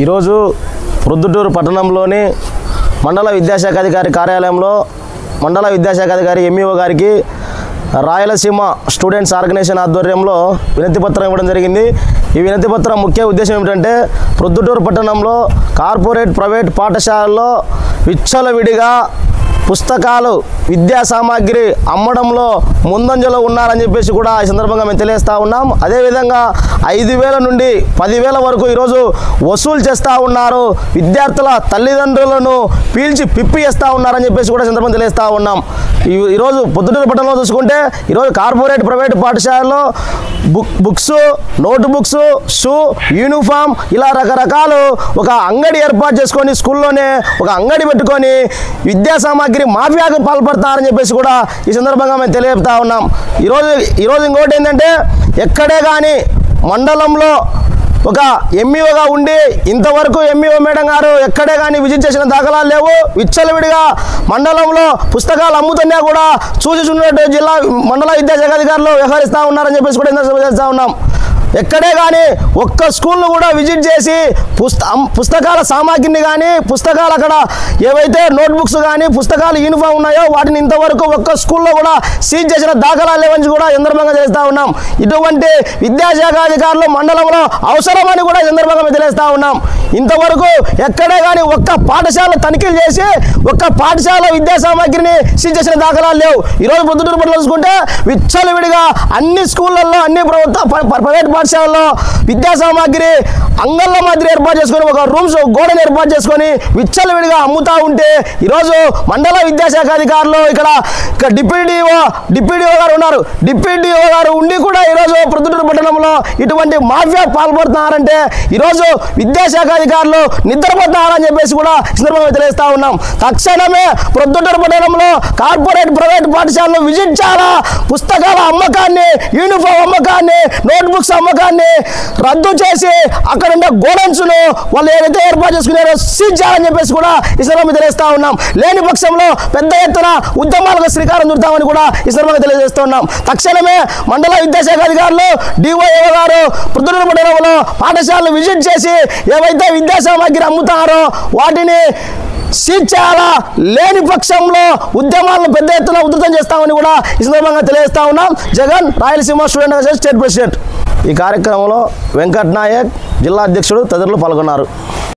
ఈరోజు ప్రొద్దుటూరు పట్టణంలోని మండల విద్యాశాఖ అధికారి కార్యాలయంలో మండల విద్యాశాఖ అధికారి ఎంఈఓ గారికి రాయలసీమ స్టూడెంట్స్ ఆర్గనైజేషన్ ఆధ్వర్యంలో వినతిపత్రం ఇవ్వడం జరిగింది. ఈ వినతిపత్రం ముఖ్య ఉద్దేశం ఏమిటంటే ప్రొద్దుటూరు పట్టణంలో కార్పొరేట్ ప్రైవేట్ పాఠశాలల్లో విచ్చలవిడిగా పుస్తకాలు విద్యా సామాగ్రి అమ్మడంలో ముందంజలో ఉన్నారని చెప్పేసి కూడా ఈ సందర్భంగా మేము తెలియజేస్తూ ఉన్నాం. అదేవిధంగా 5,000 నుండి 10,000 వరకు ఈరోజు వసూలు చేస్తూ ఉన్నారు. విద్యార్థుల తల్లిదండ్రులను పీల్చి పిప్పి చేస్తూ ఉన్నారని చెప్పేసి కూడా సందర్భంగా తెలియజేస్తూ ఉన్నాం. ఈరోజు పొద్దుటూరు పట్టణంలో చూసుకుంటే ఈరోజు కార్పొరేట్ ప్రైవేట్ పాఠశాలలో books, note books, shoe, uniform ఇలా రకరకాలు ఒక అంగడి ఏర్పాటు చేసుకొని స్కూల్లోనే ఒక అంగడి పెట్టుకొని విద్యా సామాగ్రి మాఫియాకు పాల్పడతారని చెప్పేసి కూడా ఈ సందర్భంగా మేము తెలియజేస్తూ ఉన్నాం. ఈరోజు ఇంకోటి ఏంటంటే ఎక్కడే కానీ మండలంలో ఒక ఎంఈఓగా ఉండి ఇంతవరకు ఎంఈఓ మేడం గారు ఎక్కడే కానీ విజిట్ చేసిన దాఖలాలు లేవు. విచ్చలవిడిగా మండలంలో పుస్తకాలు అమ్ముతున్నా కూడా చూసి చూడట్టు జిల్లా మండల విద్యాశాఖ అధికారులు వ్యవహరిస్తూ ఉన్నారని చెప్పేసి కూడా చేస్తూ ఉన్నాం. ఎక్కడే కానీ ఒక్క స్కూల్ను కూడా విజిట్ చేసి పుస్తకాల సామాగ్రిని కానీ పుస్తకాలు అక్కడ ఏవైతే నోట్బుక్స్ కానీ పుస్తకాలు యూనిఫామ్ ఉన్నాయో వాటిని ఇంతవరకు ఒక్క స్కూల్లో కూడా సీజ్ చేసిన దాఖలాలు లేవని కూడా సందర్భంగా చేస్తూ ఉన్నాం. ఇటువంటి విద్యాశాఖ అధికారులు మండలంలో అవసరమని కూడా సందర్భంగా మేము తెలియజేస్తూ ఉన్నాం. ఇంతవరకు ఎక్కడే కానీ ఒక్క పాఠశాల తనిఖీలు చేసి ఒక్క పాఠశాల విద్యా సామాగ్రిని సీజ్ చేసిన దాఖలాలు లేవు. ఈరోజు పొద్దుటూరు పట్టణంలో చూసుకుంటే విచ్చలవిడిగా అన్ని స్కూళ్ళల్లో అన్ని ప్రైవేట్ పాఠశాలలో విద్యా సామాగ్రి అంగళ్ళ మాదిరి ఏర్పాటు చేసుకొని ఒక రూమ్స్ గోడను ఏర్పాటు చేసుకొని విచ్చలవిడిగా అమ్ముతూ ఉంటే ఈరోజు మండల విద్యాశాఖ అధికారులు ఇక్కడ డిప్యూటీఓ గారు ఉన్నారు. డిప్యూటీఓ గారు ఉండి కూడా ఈరోజు ప్రొద్దుటూరు పట్టణంలో ఇటువంటి మాఫియా పాల్పడుతున్నారంటే ఈరోజు విద్యాశాఖ అధికారులు నిద్రపోతున్నారని చెప్పేసి కూడా సందర్భంగా తెలియజేస్తూ ఉన్నాం. తక్షణమే ప్రొద్దుటూరు పట్టణంలో కార్పొరేట్ ప్రైవేట్ పాఠశాలను విజిట్ చేయాలా, పుస్తకాల అమ్మకాన్ని, యూనిఫామ్ అమ్మకాన్ని, నోట్బుక్స్ అమ్మకాన్ని రద్దు చేసి అక్కడ ఉండే గోడౌన్స్ను వాళ్ళు ఏదైతే ఏర్పాటు చేసుకున్నారో సీజ్ చేయాలని చెప్పేసి కూడా ఈ సందర్భంగా తెలియజేస్తూ ఉన్నాం. లేని పక్షంలో పెద్ద ఎత్తున ఉద్యమాలకు శ్రీకారం చుడతామని కూడా ఈ సందర్భంగా తెలియజేస్తూ ఉన్నాం. తక్షణమే మండల విద్యాశాఖ అధికారులు డిఓఏ గారు ప్రొద్దుటూరు పట్టణంలో పాఠశాలను విజిట్ చేసి ఏవైతే విద్యా సామాగ్రి అమ్ముతారో వాటిని సీజ్ చేయాలా, లేని పక్షంలో ఉద్యమాలను పెద్ద ఎత్తున ఉధృతం చేస్తామని కూడా ఈ సందర్భంగా తెలియజేస్తా ఉన్నాం. Jagan Rayalaseema student association state president. ఈ కార్యక్రమంలో వెంకట్ నాయక్ జిల్లా అధ్యక్షుడు తదితరులు పాల్గొన్నారు.